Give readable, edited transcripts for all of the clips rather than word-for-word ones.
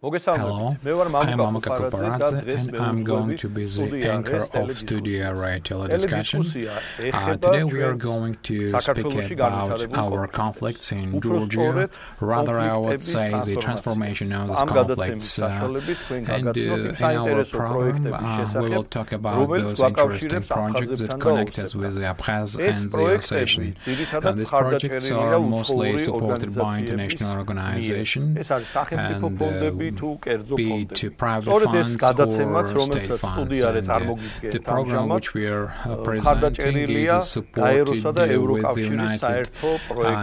Hello, I'm Mamuka Kuparadze, and I'm going to be the anchor of Studio Array Telediscussion. Today we are going to speak about our conflicts in Georgia, rather I would say the transformation of these conflicts. And in our program we will talk about those interesting projects that connect us with the Abkhaz and the Ossetian. These projects are mostly supported by international organizations and be it private funds or state funds. And the program which we are presenting is supported with the United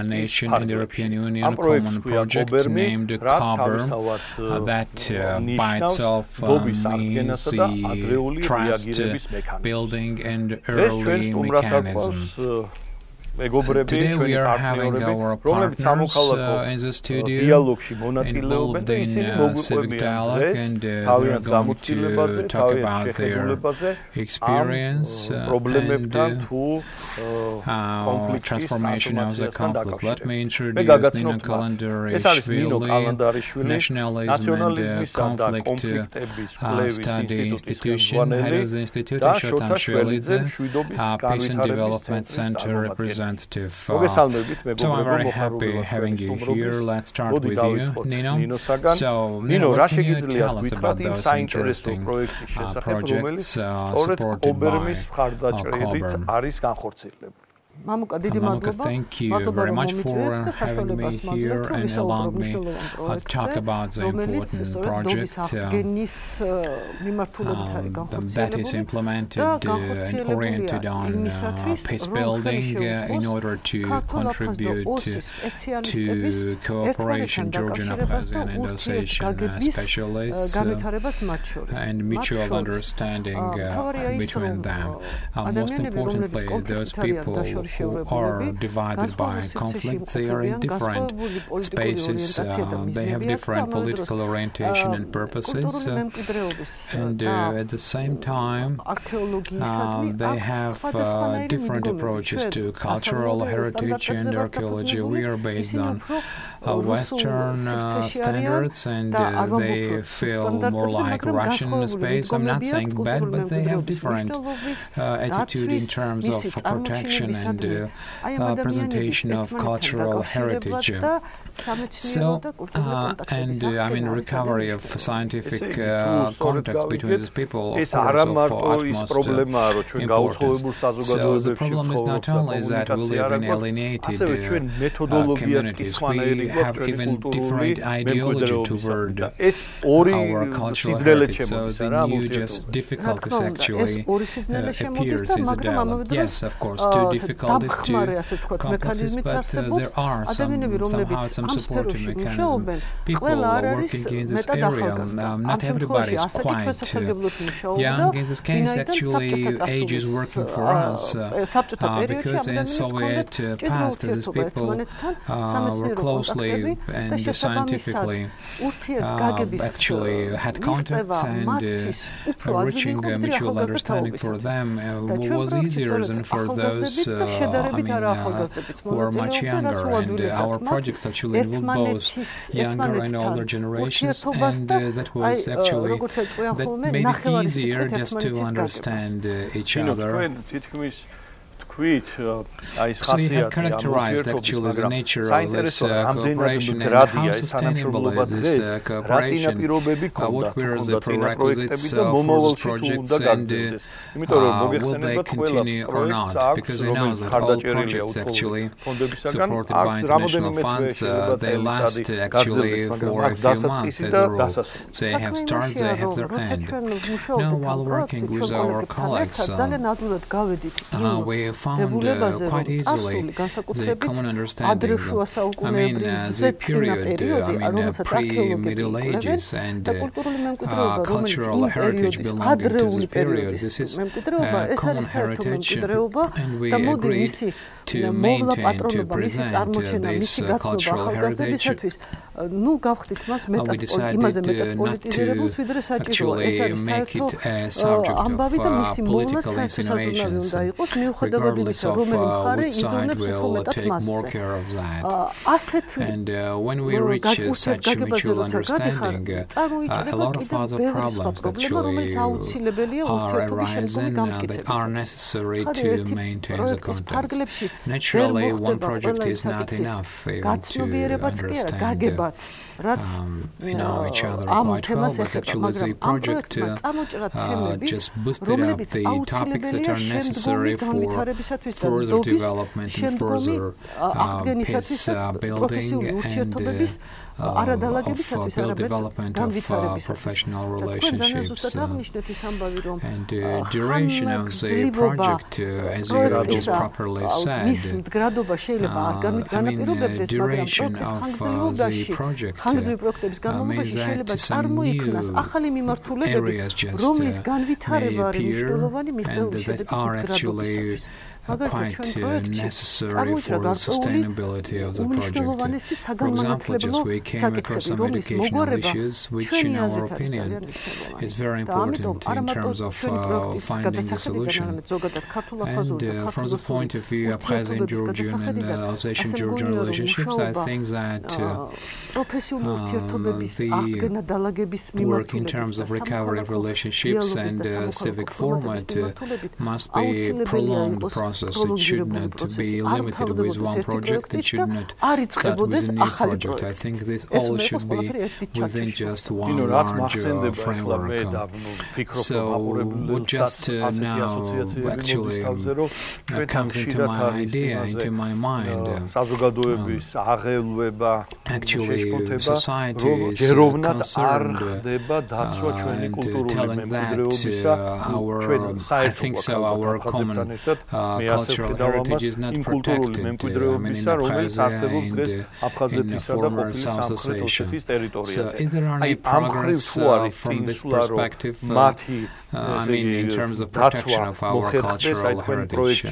Nations and European Union common project named COBR that by itself means the trust building and early mechanism. Today we are having our partners in the studio involved in civic dialogue, and they are going to talk about their experience and transformation of the conflict. Let me introduce Nino Kalandarishvili, Nationalism and Conflict Study Institution, head of the institute, and Shota Shvelidze, Peace and Development Center representative. So I'm very happy having you here. Let's start with you, Nino. So, Nino, what can you tell us about those interesting projects supported by COBR? Mamuka, thank you very much for having me here and allowing me to talk about the important project that is implemented and oriented on peace building in order to contribute to cooperation, Georgian, Abkhazian and Ossetian specialists and mutual understanding between them. Most importantly, those people who are divided by conflict, they are in different spaces, they have different political orientation and purposes, and at the same time they have different approaches to cultural heritage and archaeology. We are based on Western standards, and they feel more like Russian space. I'm not saying bad, but they have different attitude in terms of protection and presentation of cultural heritage. So, and I mean, recovery of scientific contacts between these people, of course, of utmost importance. So the problem is not only that we live in alienated communities, we have even different ideology toward our cultural heritage. So the new just difficulties actually appears in the dialogue. Yes, of course, two difficulties, two complexes, but there are somehow some supporting mechanisms. People are working in this area. Not everybody is quite young. In this case, actually, age is working for us because in Soviet past, these people were closely and scientifically actually had contacts, and reaching mutual understanding for them was easier than for those who are much younger. And our projects actually involve both younger and older generations, and that was actually, that made it easier just to understand each other. So we have characterized actually the nature of this cooperation and how sustainable is this cooperation, what were the prerequisites for these projects, and will they continue or not, because I know that all projects actually supported by international funds, they last actually for a few months as a rule. They have start, they have their end. Now, while working with our colleagues, we found quite easily the common understanding. I mean, the period, pre-Middle Ages and cultural heritage belonging to this period. This is common heritage, and we agreed to maintain, to present this cultural heritage. We decided not to actually make it a subject of political insinuations regarding regardless of which side will take more care of that. And when we reach such mutual understanding, a lot of other problems actually are arising that are necessary to maintain the context. Naturally, one project is not enough even to understand each other quite well, but actually the project just boosted up the topics that are necessary for further development and further peace building and of development of professional relationships. And duration of the project, as you just properly said, duration of the project means that some new areas just may appear and that are actually quite necessary for the sustainability of the project. For example, just we came across some educational issues which, in our opinion, is very important in terms of finding a solution. And from the point of view of Georgian and Alsatian-Georgian relationships, I think that the work in terms of recovery of relationships and civic format must be a prolonged process. It should not be limited with one project. It should not start with a new project. I think this all should be within just one large framework. So what just now actually comes into my idea, into my mind, actually society is concerned and telling that I think so, our common cultural heritage is not protected. In Abkhazia and in former South Ossetia. So is there any progress from this perspective? In terms of protection of our cultural heritage.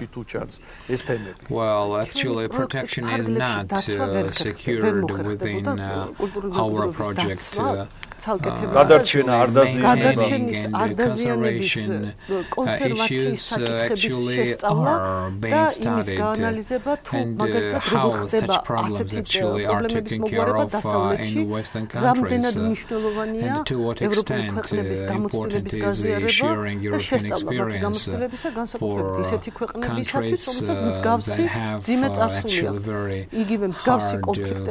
Well, actually, protection is not secured within our project. Maintaining and conservation issues actually are being studied, and how such problems actually are taken care of in Western countries, and to what extent important is sharing European experience for countries that have actually very hard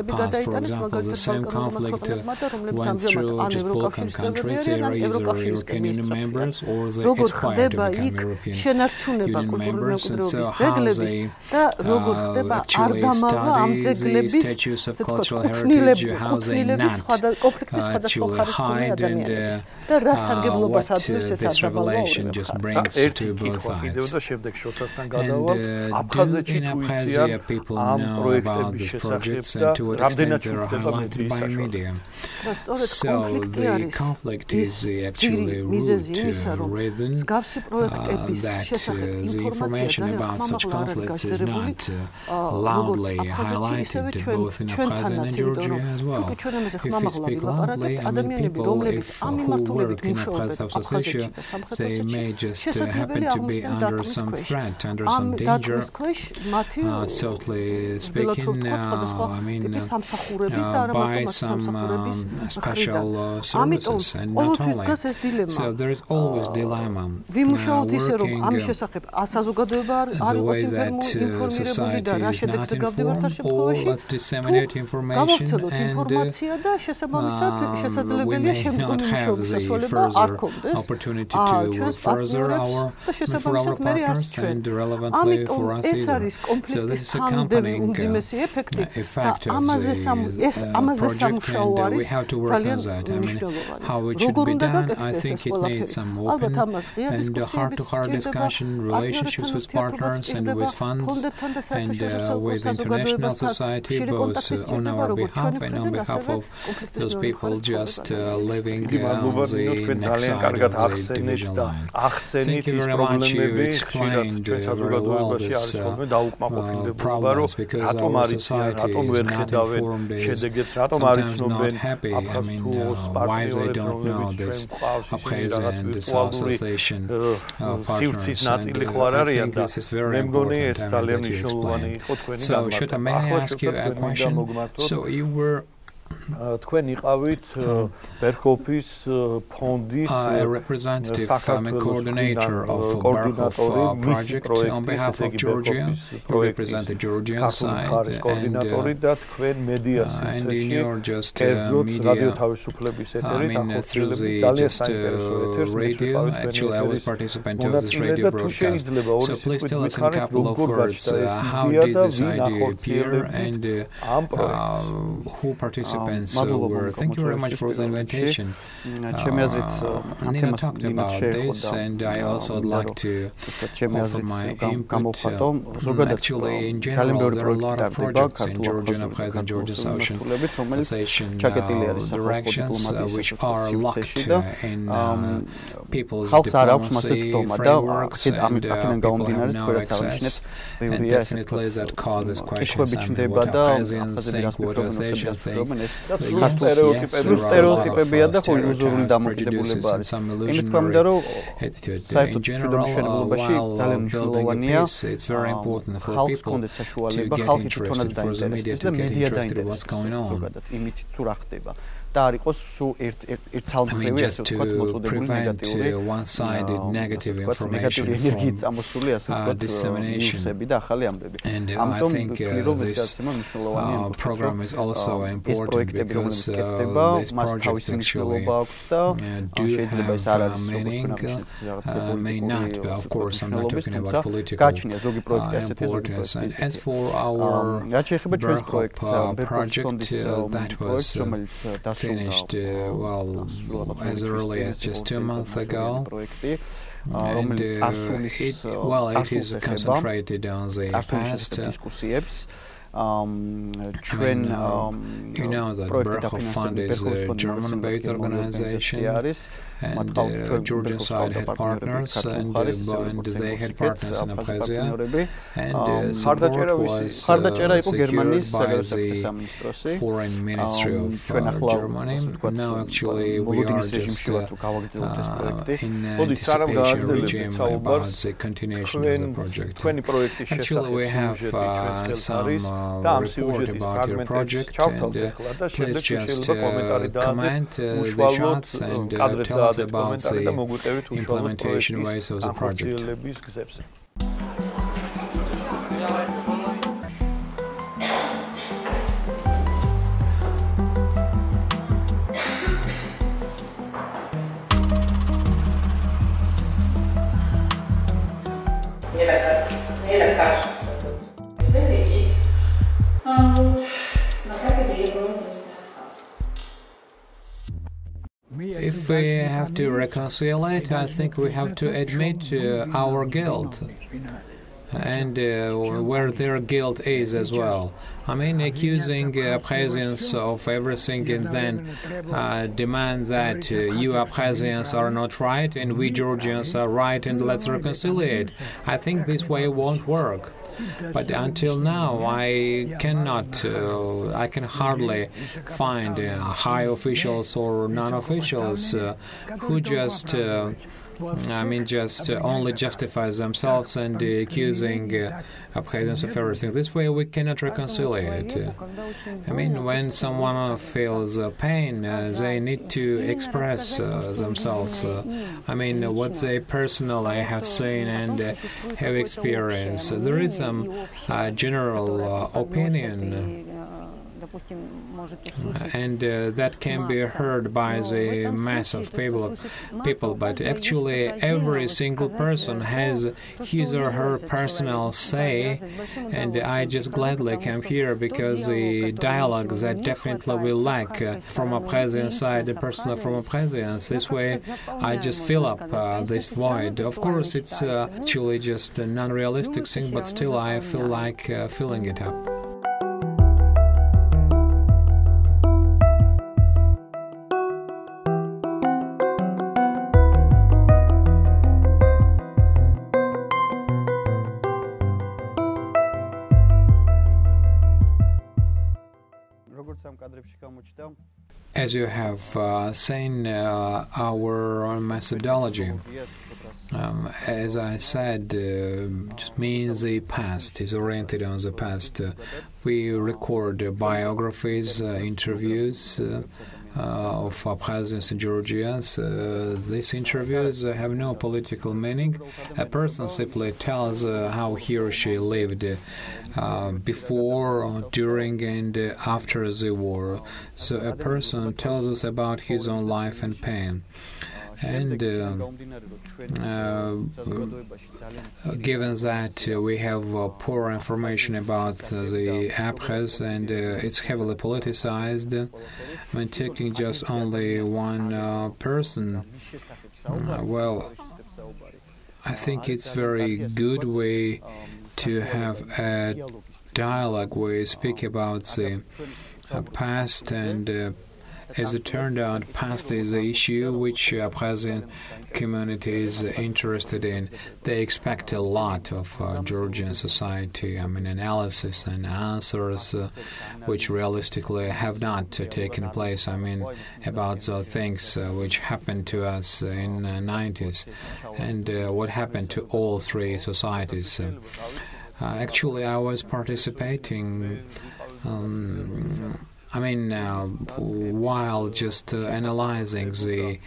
paths. For example, the same conflict went through just Balkan countries, they are either European Union members or they aspire to become European Union members, and so how they actually study the status of cultural heritage, how they not actually hide, and what this revelation just brings to both sides. And do in Abkhazia people know about these projects and to what extent they are highlighted by media? So the conflict is actually root reason that the information about such conflicts is not loudly highlighted both in Abkhazia and Georgia as well. If we speak loudly, people who work in Abkhazia, South Ossetia, they may just happen to be under some threat, under some danger. Certainly speaking, by some special services, and not only. So there is always dilemma. Working the way that society is not informed, or let's disseminate information, and we may not have the further opportunity to work further for our partners and relevantly for us either. So this is accompanying effect of the project, and we have to work on that. How it should be done, I think it needs some open and heart-to-heart discussion, relationships with partners and with funds and with international society, both on our behalf and on behalf of those people just living on the next side of the division line. Thank you very much. You explained very well these problems, because our society is not informed, is sometimes not happy. why they don't know this Abkhazian and South Ossetian partners. And I think this is very important that you explain. So, Shota, may I ask you a question? So, you were a representative coordinator of Berghop project on behalf of Georgia. You represent the Georgian side, and in your just media, through the just radio. Actually, I was participant of this radio broadcast. So please tell us in a couple of words, how did this idea appear, and who participants were. Thank you very much for the invitation. Nino talked about this, and I also would like to offer my input. Actually, in general, there are a lot of projects in Georgian, Abkhazian, and Georgian South Ossetian directions which are locked in people's diplomacy frameworks, and people have no access. And definitely that causes questions. What Abkhazians think, what Ossetians think. Yes, there are a lot of stereotypes, prejudices, and some illusionary attitude. In general, while building a peace, it's very important for people to get interested, for the media to get interested in what's going on. I mean, just to prevent one-sided negative information from dissemination. And I think this program is also important because these projects actually do have meaning, may not, but of course I'm not talking about political importance. And as for our Berghop project, that was finished, as early as just 2 months ago. And it is concentrated on the past. You know that Berghop Fund is a German-based organization, and Georgian side had partners, and they had partners in Abkhazia, and support was secured by the Foreign Ministry of Germany. Now actually we are just in anticipation regime about the continuation of the project. Actually we have some report about your project, and please just comment the shots and tell us about the implementation ways of the project. Мне так кажется. Взяли на кафедре было If we have to reconcile it, I think we have to admit our guilt and where their guilt is as well. I mean, accusing Abkhazians of everything and then demand that you Abkhazians are not right and we Georgians are right and let's reconcile. I think this way won't work. But until now, I can hardly find high officials or non-officials who just only justifies themselves and accusing Abkhazians of everything. This way we cannot reconcile it. I mean, when someone feels pain, they need to express themselves. I mean, what they personally have seen and have experienced. There is some general opinion, and that can be heard by the mass of people, but actually every single person has his or her personal say, and I just gladly come here because the dialogue that definitely we lack from Abkhazian side, personally from Abkhazians. This way I just fill up this void. Of course it's actually just a non-realistic thing, but still I feel like filling it up. As you have seen, our methodology, as I said, just means the past, is oriented on the past. We record biographies, interviews of Abkhazians and Georgians. These interviews have no political meaning. A person simply tells how he or she lived before, during, and after the war. So a person tells us about his own life and pain. And given that we have poor information about the Abkhaz and it's heavily politicized, when taking just only one person, well, I think it's very good way to have a dialogue where you speak about the past, and as it turned out, past is the issue which Abkhazian community is interested in. They expect a lot of Georgian society, analysis and answers which realistically have not taken place. About the things which happened to us in the 90s and what happened to all three societies. Actually, I was participating while just analyzing the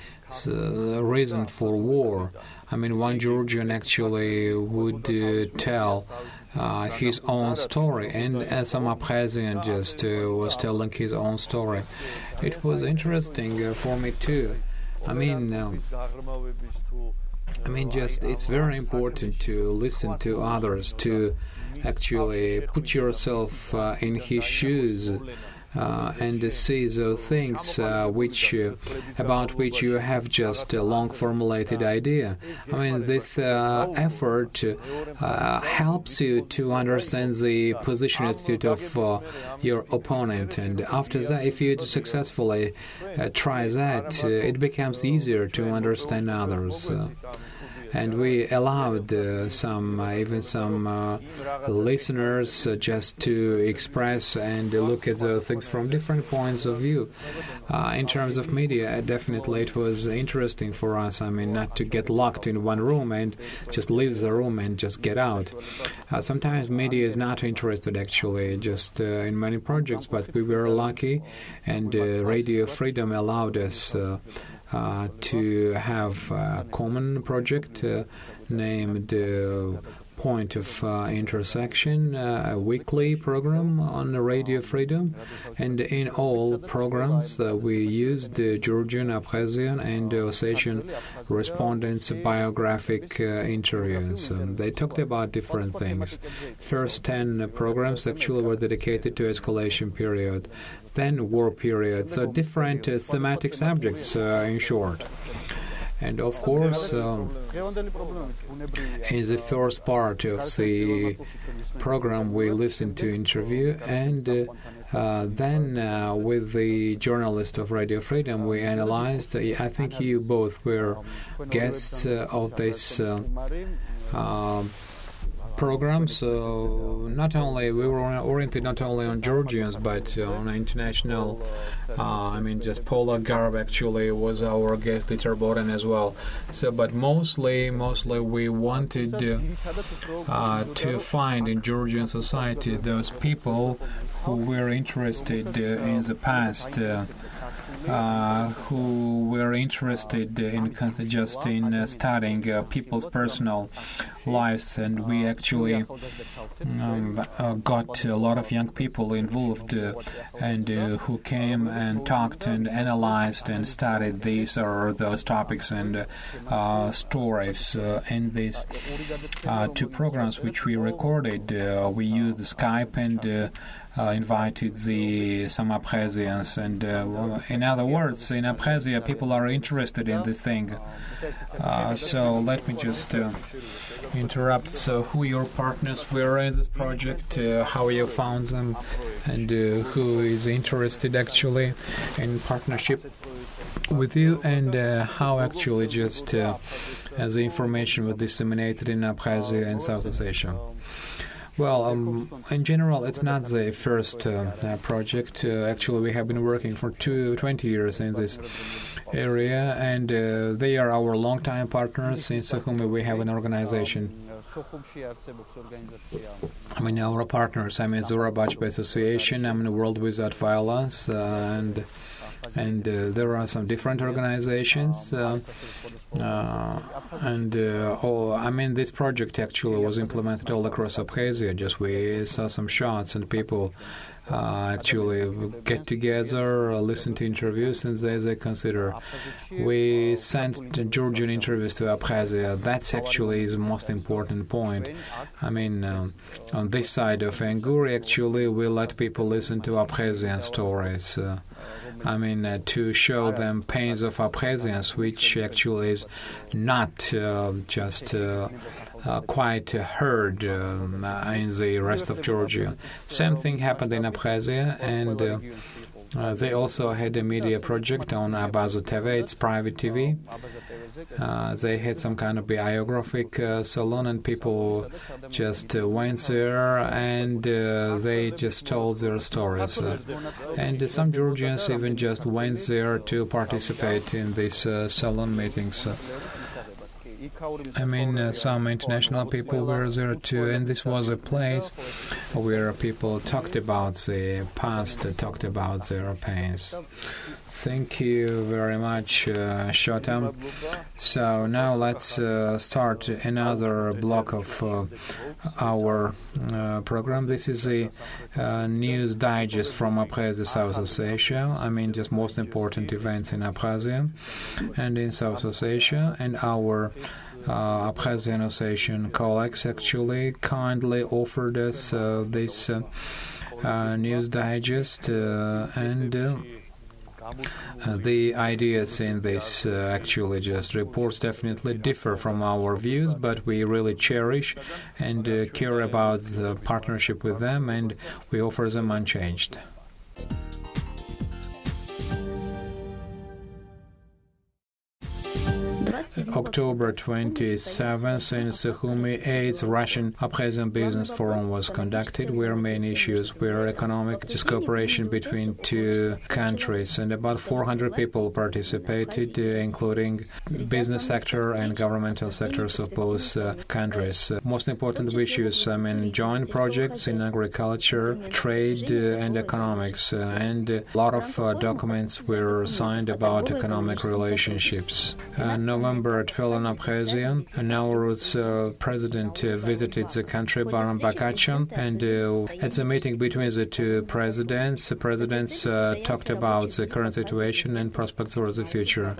reason for war. One Georgian actually would tell his own story, and some Abkhazian just was telling his own story. It was interesting for me too. It's very important to listen to others, to actually put yourself in his shoes. And see the things about which you have just a long formulated idea. This effort helps you to understand the position attitude of your opponent, and after that, if you successfully try that, it becomes easier to understand others. And we allowed some listeners just to express and look at the things from different points of view. In terms of media, definitely it was interesting for us. Not to get locked in one room and just leave the room and just get out. Sometimes media is not interested actually just in many projects, but we were lucky, and Radio Freedom allowed us to have a common project named Point of Intersection, a weekly program on Radio Freedom. And in all programs, we used Georgian, Abkhazian, and Ossetian respondents' biographic interviews. They talked about different things. First 10 programs actually were dedicated to escalation period, then war period, so different thematic subjects in short. And of course, in the first part of the program, we listened to interview, and then with the journalist of Radio Freedom, we analyzed. I think you both were guests of this program, so not only we were oriented not only on Georgians but on international. Just Paula Garb actually was our guest, Dieter Boden as well. So, but mostly we wanted to find in Georgian society those people who were interested in the past. Who were interested in just in studying people's personal lives, and we actually got a lot of young people involved and who came and talked and analyzed and studied these or those topics and stories. In these two programs which we recorded, we used Skype and invited some Abkhazians, and in other words, in Abkhazia people are interested in the thing. So let me just interrupt. So who your partners were in this project, how you found them, and who is interested actually in partnership with you, and how actually just the information was disseminated in Abkhazia and South Ossetia. Well, in general, it's not the first project. Actually, we have been working for 20 years in this area, and they are our long-time partners. In Sukhumi, we have an organization. I mean, our partners, Zora Bachpa Association, World Without Violence, and there are some different organizations. This project actually was implemented all across Abkhazia. Just we saw some shots and people actually get together, listen to interviews, and they consider. We sent Georgian interviews to Abkhazia. That's actually the most important point. On this side of Anguri, actually, we let people listen to Abkhazian stories. To show them pains of Abkhazians, which actually is not just quite heard in the rest of Georgia. Same thing happened in Abkhazia, and they also had a media project on Abaza TV, it's private TV. They had some kind of biographic salon, and people just went there and they just told their stories. And some Georgians even just went there to participate in these salon meetings. Some international people were there too, and this was a place where people talked about the past, talked about their pains. Thank you very much, Shota. So now let's start another block of our program. This is a news digest from Abkhazia, South Asia. Just most important events in Abkhazia and in South Asia. And our Abkhazian Association colleagues actually kindly offered us this news digest and the ideas in this actually just reports definitely differ from our views, but we really cherish and care about the partnership with them, and we offer them unchanged. October 27th in Sukhumi, 8th Russian Abkhazian Business Forum was conducted, where main issues were economic cooperation between two countries, and about 400 people participated, including business sector and governmental sectors of both countries. Most important issues, joint projects in agriculture, trade, and economics, and a lot of documents were signed about economic relationships. November it fell in Abkhazia, and Nauru's president visited the country, Baron Bakachan, and at the meeting between the two presidents, the presidents talked about the current situation and prospects for the future.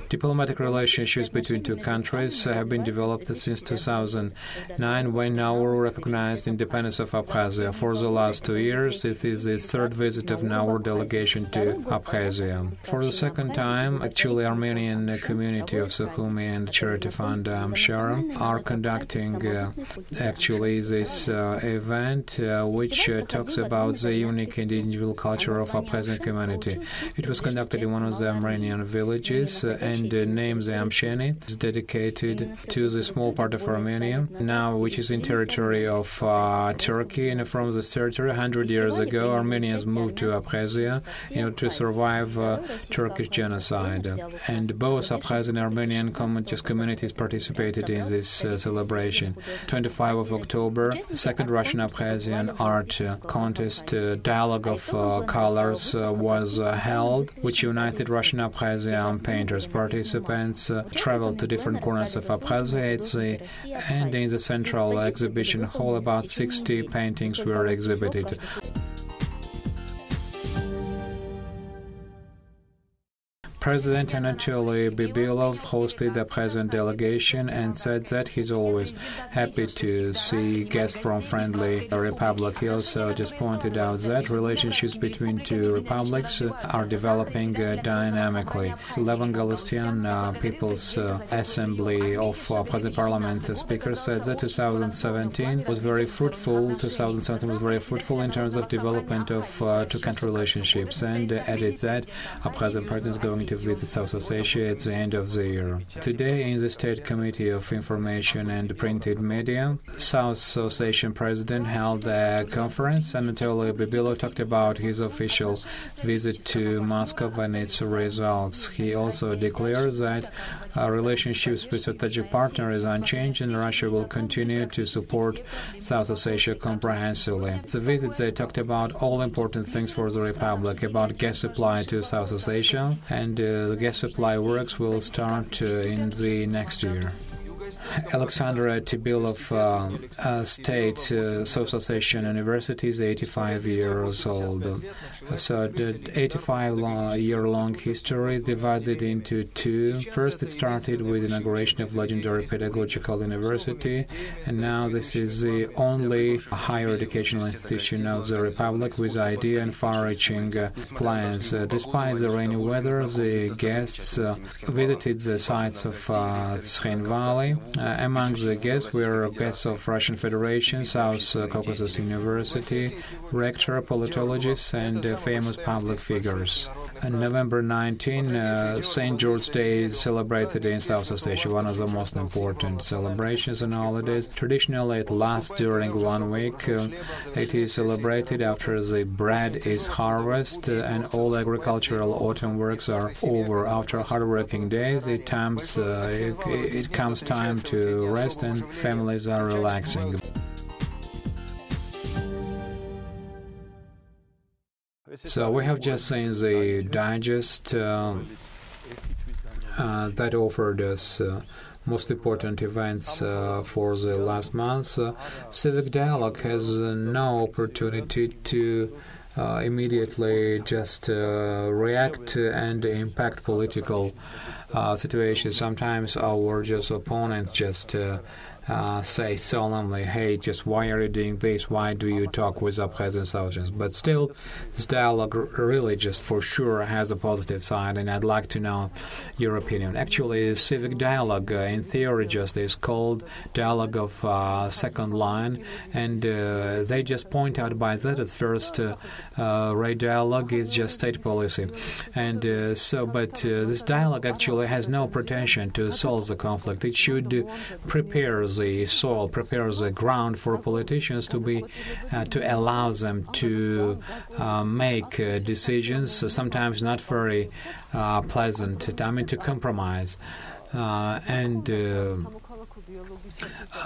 Diplomatic relationships between two countries have been developed since 2009, when Nauru recognized independence of Abkhazia. For the last 2 years, it is the third visit of Nauru delegation to Abkhazia. For the second time, actually, Armenian community of Sukhumi and Charity Fund Amshara are conducting actually this event which talks about the unique and individual culture of Abkhazian community. It was conducted in one of the Armenian villages and named the Amsheni. It's dedicated to the small part of Armenia now, which is in territory of Turkey, and from this territory 100 years ago Armenians moved to Abkhazia in order to survive Turkish genocide, and both Abkhazian and Armenian communities participated in this celebration. 25 of October, second Russian Abkhazian art contest, Dialogue of Colors was held, which united Russian Abkhazian painters. Participants traveled to different corners of Abkhazia, and in the central exhibition hall about 60 paintings were exhibited. President Anatoly Bibilov hosted the Abkhazian delegation and said that he's always happy to see guests from friendly republic. He also just pointed out that relationships between two republics are developing dynamically. Levan Galustyan, People's Assembly of Abkhazian Parliament speaker, said that 2017 was very fruitful. 2017 was very fruitful in terms of development of two-country relationships, and added that Abkhazian president is going to visit South Ossetia at the end of the year. Today, in the State Committee of Information and Printed Media, South Ossetian President held a conference. Anatoly Bibilo talked about his official visit to Moscow and its results. He also declared that relationships with strategic partner is unchanged and Russia will continue to support South Ossetia comprehensively. At the visit, they talked about all important things for the Republic, about gas supply to South Ossetia, and the gas supply works will start in the next year. Alexandra Tibilov, State South Ossetian University, is 85 years old. So the 85-year-long history is divided into two. First, it started with the inauguration of legendary pedagogical university, and now this is the only higher educational institution of the Republic with idea and far-reaching plans. Despite the rainy weather, the guests visited the sites of Tskhin Valley. Among the guests were guests of Russian Federation, South Caucasus University, rector, politologists, and famous public figures. On November 19, St. George's Day is celebrated in South Ossetia, one of the most important celebrations and holidays. Traditionally, it lasts during 1 week. It is celebrated after the bread is harvested and all agricultural autumn works are over. After hard-working days, it comes time to rest and families are relaxing. So we have just seen the digest that offered us most important events for the last month. Civic dialogue has no opportunity to immediately just react and impact political situations. Sometimes our just opponents just say solemnly, hey, just why are you doing this? Why do you talk with Abkhaz Southerners? But still, this dialogue really just for sure has a positive side, and I'd like to know your opinion. Actually, civic dialogue in theory just is called dialogue of second line, and they just point out by that at first right dialogue is just state policy. And but this dialogue actually has no pretension to solve the conflict. It should prepare the soil, prepare the ground for politicians to be to allow them to make decisions, sometimes not very pleasant. I mean, to compromise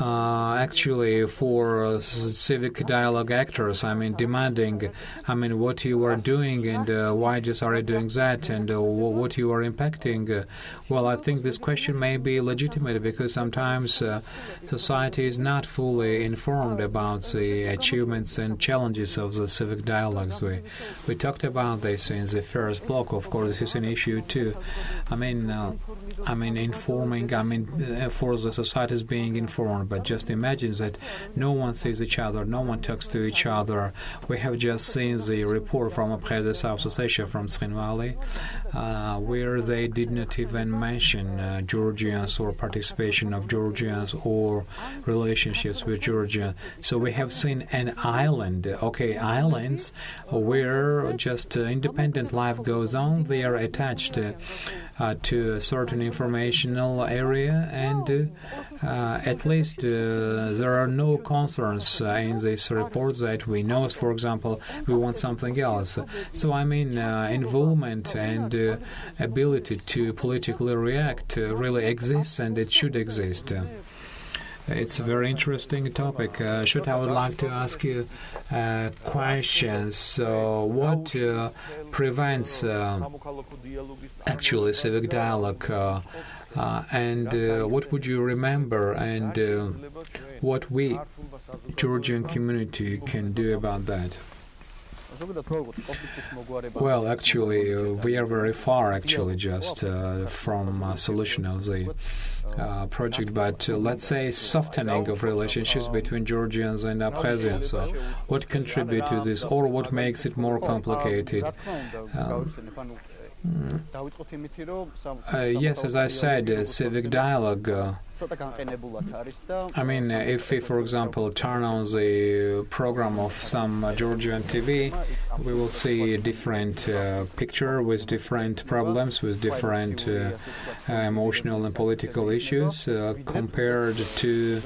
actually, for civic dialogue actors, I mean, demanding, what you are doing and why just are you doing that and what you are impacting. Well, I think this question may be legitimate because sometimes society is not fully informed about the achievements and challenges of the civic dialogues. We talked about this in the first block. Of course, this is an issue too. Informing. For the societies being informed, but just imagine that no one sees each other, no one talks to each other. We have just seen the report from Abkhazia South Ossetia from Tskhin Valley, where they did not even mention Georgians or participation of Georgians or relationships with Georgia. So we have seen an island, islands where just independent life goes on. They are attached to a certain informational area, and at least there are no concerns in this report that we know, for example, we want something else. So involvement and ability to politically react really exists, and it should exist. It's a very interesting topic. Shota, I would like to ask you questions. So what prevents actually civic dialogue, and what would you remember, and what we, Georgian community, can do about that? Well, actually, we are very far, just from a solution of the project, but let's say softening of relationships between Georgians and Abkhazians. So what contributes to this, or what makes it more complicated? Yes, as I said, civic dialogue I mean, if we, for example, turn on the program of some Georgian TV, we will see a different picture with different problems, with different emotional and political issues compared to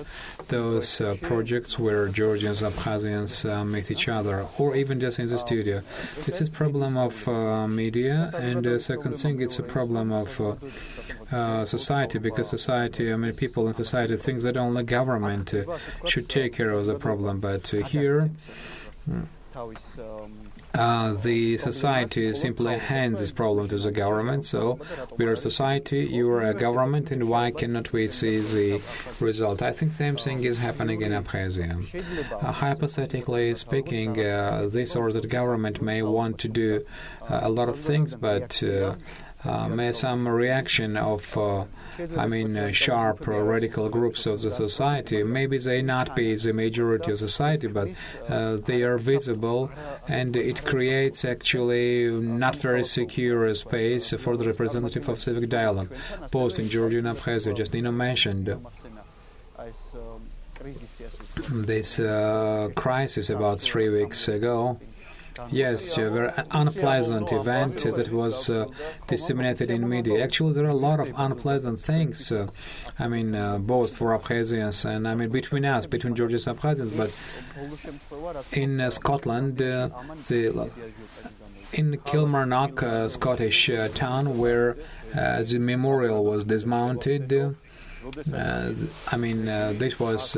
those projects where Georgians and Abkhazians meet each other, or even just in the studio. This is a problem of media, and the second thing, it's a problem of society, because society, I mean, people in society think that only government should take care of the problem, but here the society simply hands this problem to the government. So we are a society, you are a government, and why cannot we see the result? I think the same thing is happening in Abkhazia. Hypothetically speaking, this or that government may want to do a lot of things, but may some reaction of sharp radical groups of the society. Maybe they not be the majority of society, but they are visible, and it creates actually not very secure space for the representative of civic dialogue, both in Georgia and Abkhazia. Just Nino mentioned this crisis about 3 weeks ago. Yes, a very unpleasant event that was disseminated in media. Actually, there are a lot of unpleasant things, both for Abkhazians and, between us, between Georgians and Abkhazians. But in Scotland, in Kilmarnock, Scottish town, where the memorial was dismounted, this was...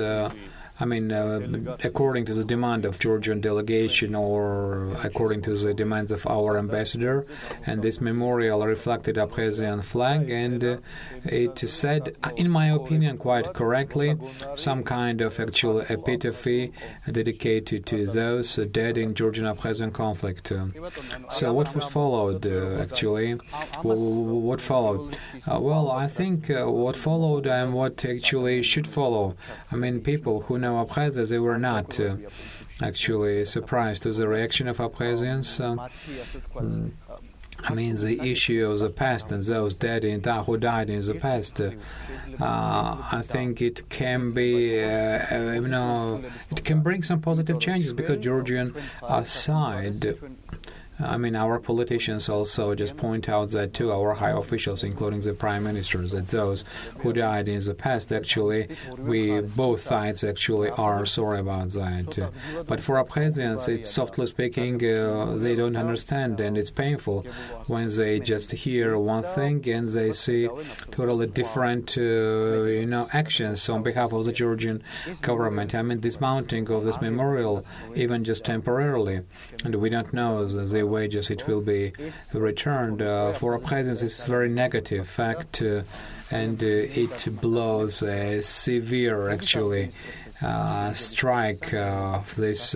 according to the demand of Georgian delegation, or according to the demands of our ambassador, and this memorial reflected Abkhazian flag, and it said, in my opinion, quite correctly, some kind of actual epitaph dedicated to those dead in Georgian-Abkhazian conflict. So what was followed, actually? What followed? I think what followed and what actually should follow. People who know Abkhazia, they were not actually surprised to the reaction of Abkhazians. The issue of the past and those dead who died in the past, I think it can be, it can bring some positive changes, because Georgian side, our politicians also just point out that to our high officials, including the prime ministers, that those who died in the past, actually, both sides actually are sorry about that. But for Abkhazians, it's softly speaking, they don't understand, and it's painful when they just hear one thing and they see totally different, actions on behalf of the Georgian government. Dismounting of this memorial, even just temporarily, and we don't know the wages it will be returned. For Abkhazians, it's a very negative fact, and it blows a severe, actually, strike of this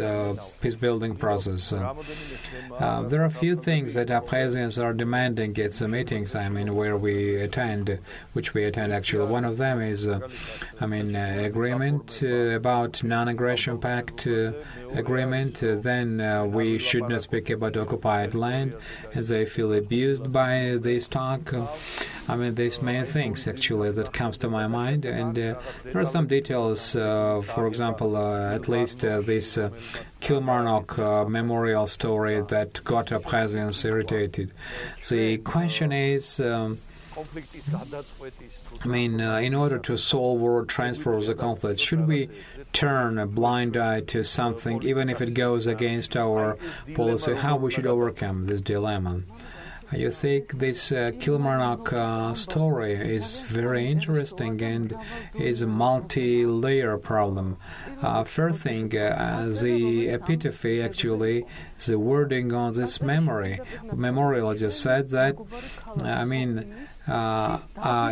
peace-building process. There are a few things that Abkhazians are demanding at the meetings, where we attend, actually. One of them is, agreement about non-aggression pact agreement. Then we should not speak about occupied land, as they feel abused by this talk. These main things, actually, that comes to my mind. And there are some details, for example, at least this Kilmarnock memorial story that got Abkhazians irritated. The question is, in order to solve or transfer the conflict, should we turn a blind eye to something, even if it goes against our policy? How we should overcome this dilemma? You think this Kilmarnock story is very interesting and is a multi-layer problem. First thing, the epitaph, actually, the wording on this memorial just said that,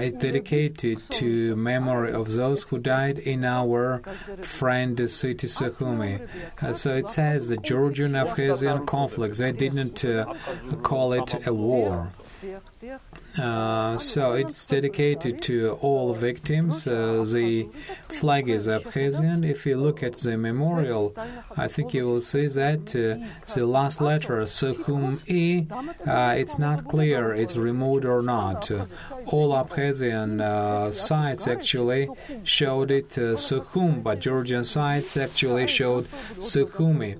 it's dedicated to memory of those who died in our friend city Sukhumi. So it says the Georgian-Abkhazian conflict. They didn't call it a war. So it's dedicated to all victims. The flag is Abkhazian. If you look at the memorial, I think you will see that the last letter, Sukhum-I, it's not clear it's removed or not. All Abkhazian sites actually showed it Sukhum, but Georgian sites actually showed Sukhumi.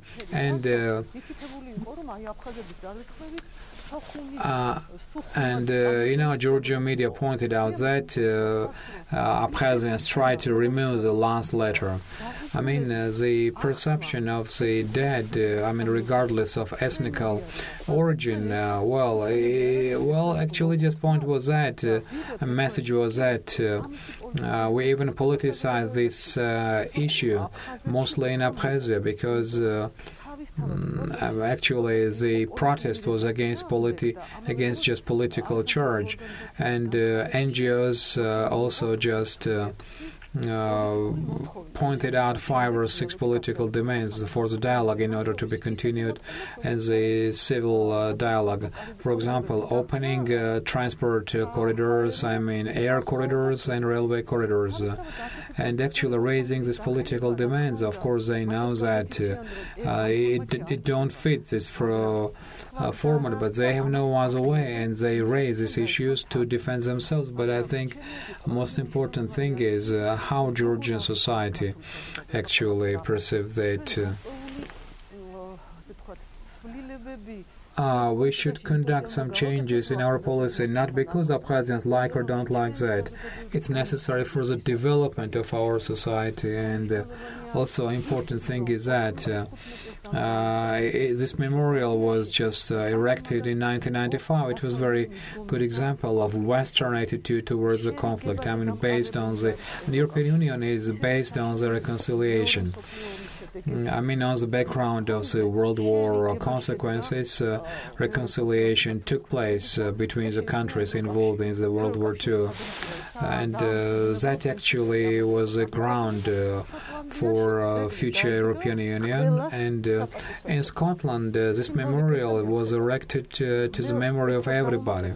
And Georgian media pointed out that Abkhazians tried to remove the last letter. I mean, the perception of the dead, regardless of ethnical origin, actually, just point was that, a message was that we even politicize this issue, mostly in Abkhazia, because actually the protest was against just political charge, and NGOs also just pointed out 5 or 6 political demands for the dialogue in order to be continued and the civil dialogue. For example, opening transport corridors, air corridors and railway corridors, and actually raising these political demands. Of course, they know that it don't fit this format, but they have no other way, and they raise these issues to defend themselves. But I think the most important thing is how Georgian society actually perceive that we should conduct some changes in our policy, not because Abkhazians like or don't like that. It's necessary for the development of our society, and also important thing is that this memorial was just erected in 1995. It was a very good example of Western attitude towards the conflict. Based on the European Union is based on the reconciliation. On the background of the World War consequences, reconciliation took place between the countries involved in the World War II. And that actually was a ground for future European Union. And in Scotland, this memorial was erected to the memory of everybody,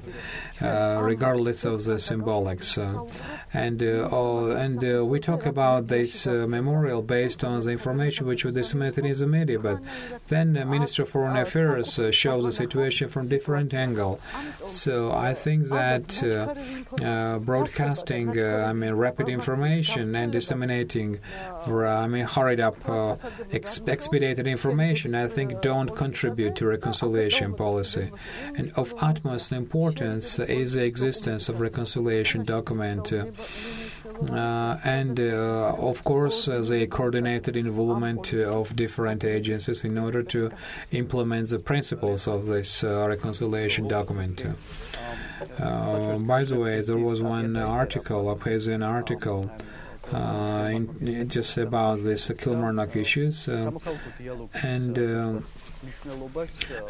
regardless of the symbolics. And we talk about this memorial based on the information which was disseminated in the media. But then the Minister of Foreign Affairs shows the situation from different angle. So I think that broadcasting, rapid information and disseminating, hurried up, expedited information, I think don't contribute to reconciliation policy. And of utmost importance is the existence of reconciliation document. Of course, the coordinated involvement of different agencies in order to implement the principles of this reconciliation document. By the way, there was one article, a Abkhazian article, just about this Kilmarnock issues, and an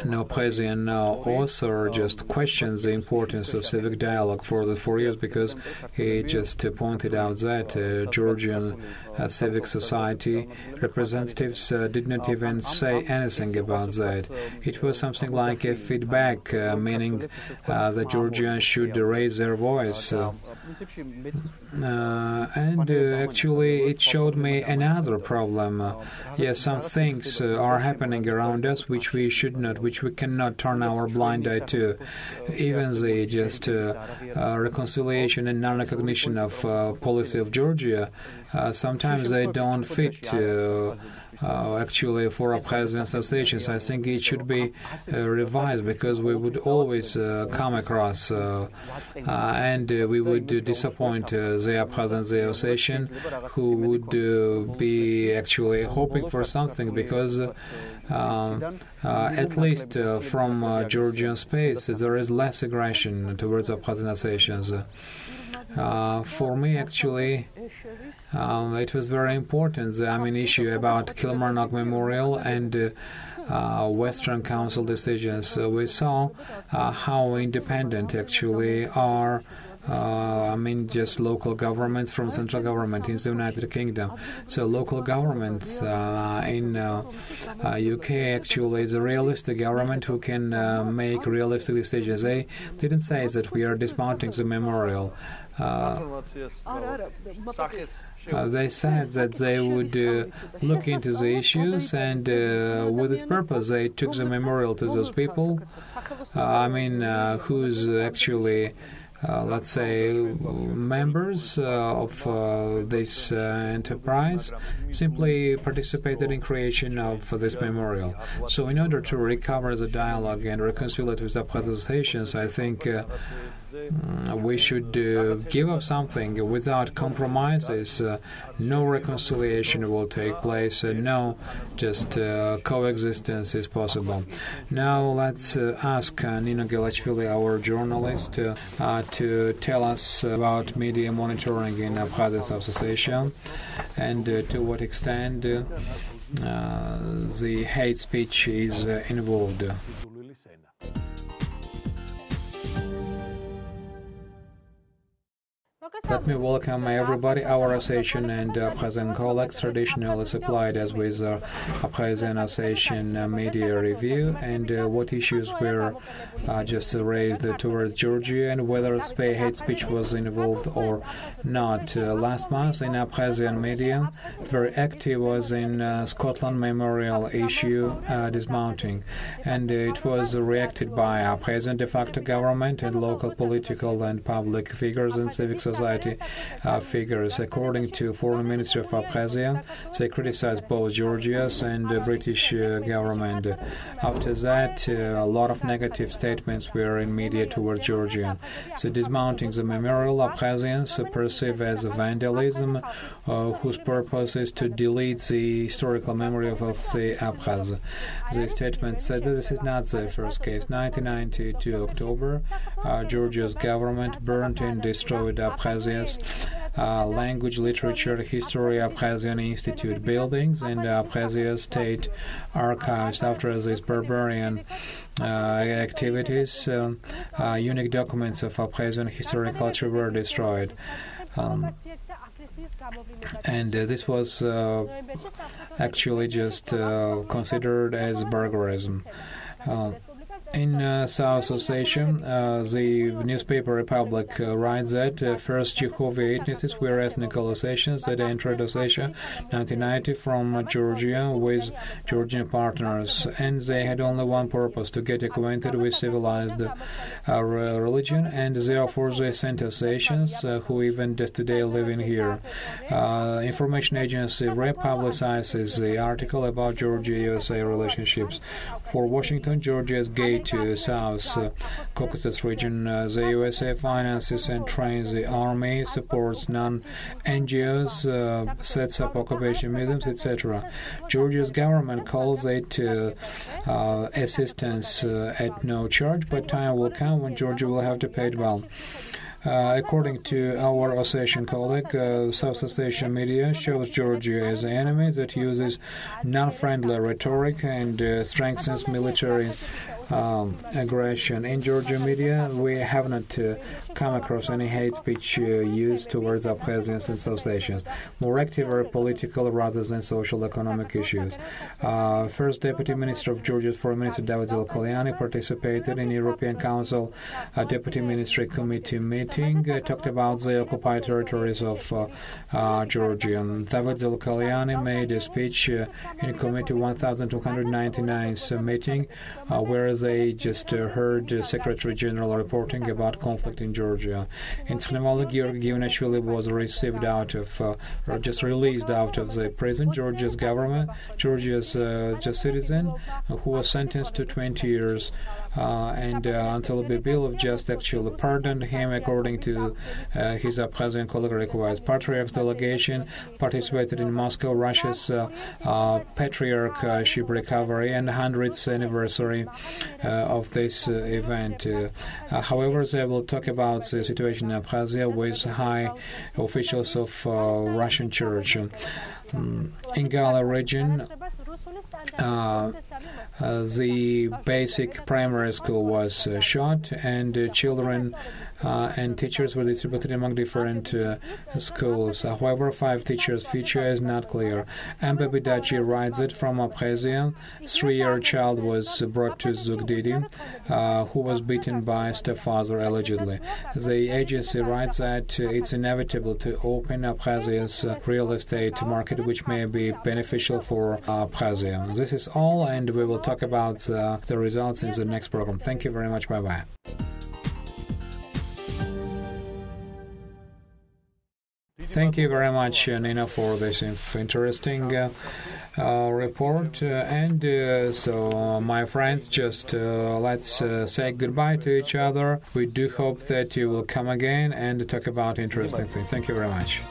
Abkhazian author just questions the importance of civic dialogue for the 4 years, because he just pointed out that Georgian civic society representatives did not even say anything about that. It was something like a feedback, meaning that Georgians should raise their voice. Actually, it showed me another problem. Yes, some things are happening around us which we cannot turn our blind eye to. Even the just reconciliation and non-recognition of policy of Georgia, sometimes they don't fit. Actually, for Abkhazian associations, I think it should be revised, because we would always come across and we would disappoint the Abkhazian association, who would be actually hoping for something, because at least from Georgian space, there is less aggression towards Abkhazian associations. For me, actually, it was very important, the issue about Kilmarnock Memorial and Western Council decisions. We saw how independent actually are just local governments from central government in the United Kingdom. So local governments in UK actually is a realistic government who can make realistic decisions. They didn't say that we are dismounting the memorial. They said that they would look into the issues, and with this purpose they took the memorial to those people, who's actually let's say, members of this enterprise simply participated in creation of this memorial. So in order to recover the dialogue and reconcile it with the associations, I think we should give up something without compromises. No reconciliation will take place. No, just coexistence is possible. Now let's ask Nino Gelachvili, our journalist, to tell us about media monitoring in Abkhazia Association and to what extent the hate speech is involved. Let me welcome everybody. Our association and Abkhazian colleagues traditionally supplied us with Abkhazian Association media review and what issues were just raised towards Georgia and whether hate speech was involved or not. Last month in Abkhazian media, very active was in Scotland memorial issue dismounting, and it was reacted by Abkhazian de facto government and local political and public figures and civic society figures. According to Foreign Ministry of Abkhazia, they criticized both Georgia's and the British government. After that, a lot of negative statements were in media towards Georgia. So dismounting the memorial, Abkhazians perceive as vandalism, whose purpose is to delete the historical memory of the Abkhaz. The statement said that this is not the first case. 1992 October, Georgia's government burnt and destroyed Abkhazia's language, literature, history, Abkhazian Institute buildings, and Abkhazia State Archives. After these barbarian activities, unique documents of Abkhazian history and culture were destroyed. And this was actually just considered as barbarism. In South Ossetia, the newspaper Republic writes that first Jehovah Witnesses were ethnic Ossetians that entered Ossetia 1990 from Georgia with Georgian partners, and they had only one purpose: to get acquainted with civilized religion, and therefore they sent Ossetians who even just today live in here. Information agency republicizes the article about Georgia-USA relationships. For Washington, Georgia's gate to South Caucasus region, the USA finances and trains the army, supports non-NGOs, sets up occupation museums, etc. Georgia's government calls it assistance at no charge, but time will come when Georgia will have to pay it well. According to our Ossetian colleague, South Ossetian media shows Georgia as an enemy that uses non-friendly rhetoric and strengthens military aggression. In Georgia media, we have not come across any hate speech used towards Abkhazians and South Ossetians. More active are political rather than social economic issues. First Deputy Minister of Georgia's Foreign Minister David Zelkolyani participated in European Council Deputy Ministry Committee meeting, talked about the occupied territories of Georgia. David Zelkolyani made a speech in Committee 1299 meeting where they just heard Secretary General reporting about conflict in Georgia. In Tskhnevala, Georgi Ionashvili was received out of, or just released out of the prison. Georgia's government, Georgia's just citizen, who was sentenced to 20 years. And until Bibilov just actually pardoned him according to his Abkhazian colleague requires. Patriarch's delegation participated in Moscow, Russia's patriarchship recovery and 100th anniversary of this event. However, they will talk about the situation in Abkhazia with high officials of Russian Church. In Gala region, the basic primary school was shot, and children and teachers were distributed among different schools. However, 5 teachers' future is not clear. Amber Bidachi writes it from Abkhazia. 3-year child was brought to Zugdidi, who was beaten by stepfather allegedly. The agency writes that it's inevitable to open Abkhazia's real estate market, which may be beneficial for Abkhazia. This is all, and we will talk about the results in the next program. Thank you very much. Bye-bye. Thank you very much, Nino, for this interesting report. So, my friends, just let's say goodbye to each other. We do hope that you will come again and talk about interesting things. Thank you very much.